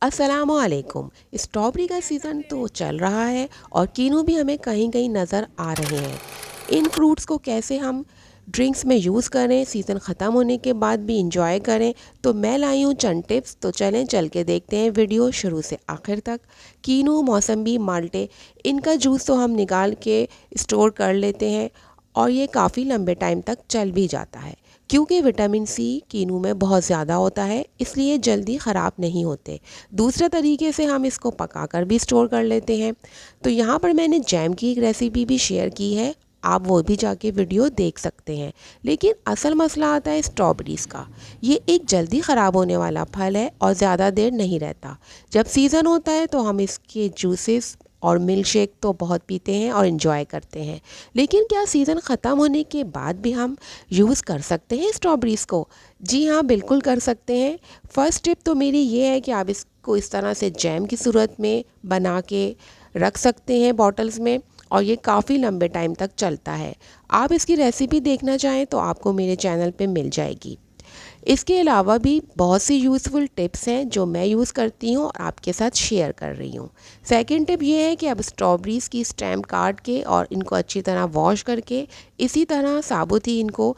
अस्सलामुअलैकुम। स्ट्रॉबेरी का सीज़न तो चल रहा है और कीनू भी हमें कहीं कहीं नज़र आ रहे हैं। इन फ्रूट्स को कैसे हम ड्रिंक्स में यूज़ करें, सीज़न ख़त्म होने के बाद भी इंजॉय करें, तो मैं लाई हूँ चंद टिप्स। तो चलें चल के देखते हैं वीडियो शुरू से आखिर तक। कीनू, मौसम्बी, माल्टे, इनका जूस तो हम निकाल के स्टोर कर लेते हैं और ये काफ़ी लंबे टाइम तक चल भी जाता है क्योंकि विटामिन सी कीनू में बहुत ज़्यादा होता है, इसलिए जल्दी ख़राब नहीं होते। दूसरे तरीके से हम इसको पकाकर भी स्टोर कर लेते हैं। तो यहाँ पर मैंने जैम की एक रेसिपी भी शेयर की है, आप वो भी जाके वीडियो देख सकते हैं। लेकिन असल मसला आता है स्ट्रॉबेरीज़ का। ये एक जल्दी ख़राब होने वाला फल है और ज़्यादा देर नहीं रहता। जब सीज़न होता है तो हम इसके जूसेस और मिल्क शेक तो बहुत पीते हैं और इन्जॉय करते हैं। लेकिन क्या सीज़न ख़त्म होने के बाद भी हम यूज़ कर सकते हैं स्ट्रॉबेरीज़ को? जी हाँ, बिल्कुल कर सकते हैं। फर्स्ट टिप तो मेरी ये है कि आप इसको इस तरह से जैम की सूरत में बना के रख सकते हैं बॉटल्स में और ये काफ़ी लंबे टाइम तक चलता है। आप इसकी रेसिपी देखना चाहें तो आपको मेरे चैनल पे मिल जाएगी। इसके अलावा भी बहुत सी यूज़फुल टिप्स हैं जो मैं यूज़ करती हूँ और आपके साथ शेयर कर रही हूँ। सेकंड टिप ये है कि आप स्ट्रॉबेरीज़ की स्टेम काट के और इनको अच्छी तरह वॉश करके इसी तरह साबुत ही इनको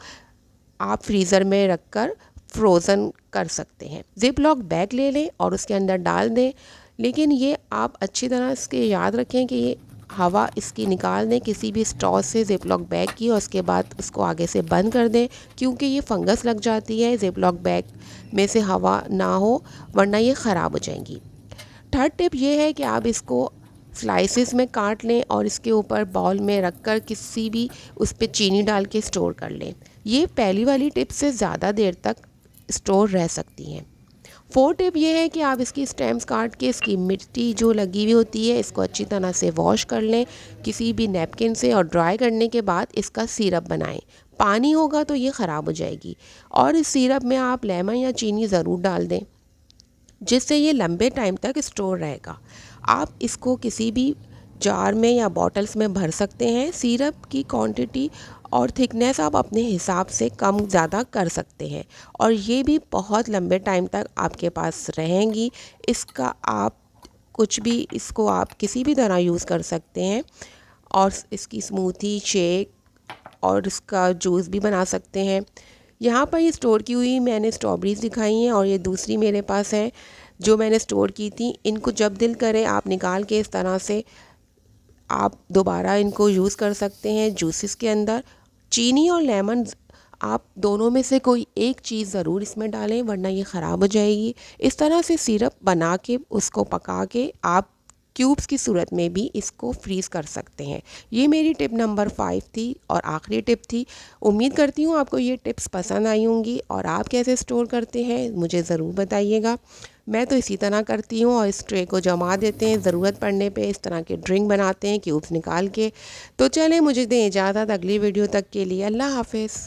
आप फ्रीज़र में रख कर फ्रोज़न कर सकते हैं। ज़िप लॉक बैग ले लें और उसके अंदर डाल दें, लेकिन ये आप अच्छी तरह इसके याद रखें कि ये हवा इसकी निकाल दें किसी भी स्ट्रॉ से ज़िप लॉक बैग की और उसके बाद उसको आगे से बंद कर दें, क्योंकि ये फंगस लग जाती है ज़िप लॉक बैग में से हवा ना हो, वरना ये ख़राब हो जाएंगी। थर्ड टिप ये है कि आप इसको स्लाइसेस में काट लें और इसके ऊपर बाउल में रखकर किसी भी उस पर चीनी डाल के स्टोर कर लें। ये पहली वाली टिप से ज़्यादा देर तक स्टोर रह सकती हैं। फोर्थ टिप ये है कि आप इसकी स्टेम्स काट के इसकी मिट्टी जो लगी हुई होती है इसको अच्छी तरह से वॉश कर लें किसी भी नैपकिन से और ड्राई करने के बाद इसका सिरप बनाएं। पानी होगा तो ये ख़राब हो जाएगी और इस सिरप में आप लेमन या चीनी ज़रूर डाल दें, जिससे ये लंबे टाइम तक स्टोर रहेगा। आप इसको किसी भी जार में या बॉटल्स में भर सकते हैं। सिरप की क्वांटिटी और थिकनेस आप अपने हिसाब से कम ज़्यादा कर सकते हैं और ये भी बहुत लंबे टाइम तक आपके पास रहेंगी। इसका आप कुछ भी इसको आप किसी भी तरह यूज़ कर सकते हैं और इसकी स्मूथी, शेक और इसका जूस भी बना सकते हैं। यहाँ पर ये स्टोर की हुई मैंने स्ट्रॉबेरीज़ दिखाई हैं और ये दूसरी मेरे पास है जो मैंने स्टोर की थी। इनको जब दिल करे आप निकाल के इस तरह से आप दोबारा इनको यूज़ कर सकते हैं जूसेस के अंदर। चीनी और लेमन आप दोनों में से कोई एक चीज़ ज़रूर इसमें डालें, वरना ये ख़राब हो जाएगी। इस तरह से सिरप बना के उसको पका के आप क्यूब्स की सूरत में भी इसको फ्रीज़ कर सकते हैं। ये मेरी टिप नंबर 5 थी और आखिरी टिप थी। उम्मीद करती हूँ आपको ये टिप्स पसंद आई होंगी और आप कैसे स्टोर करते हैं मुझे ज़रूर बताइएगा। मैं तो इसी तरह करती हूँ और इस ट्रे को जमा देते हैं, ज़रूरत पड़ने पे इस तरह के ड्रिंक बनाते हैं क्यूब्स निकाल के। तो चलें मुझे दें इजाज़त, अगली वीडियो तक के लिए अल्लाह हाफ़िज़।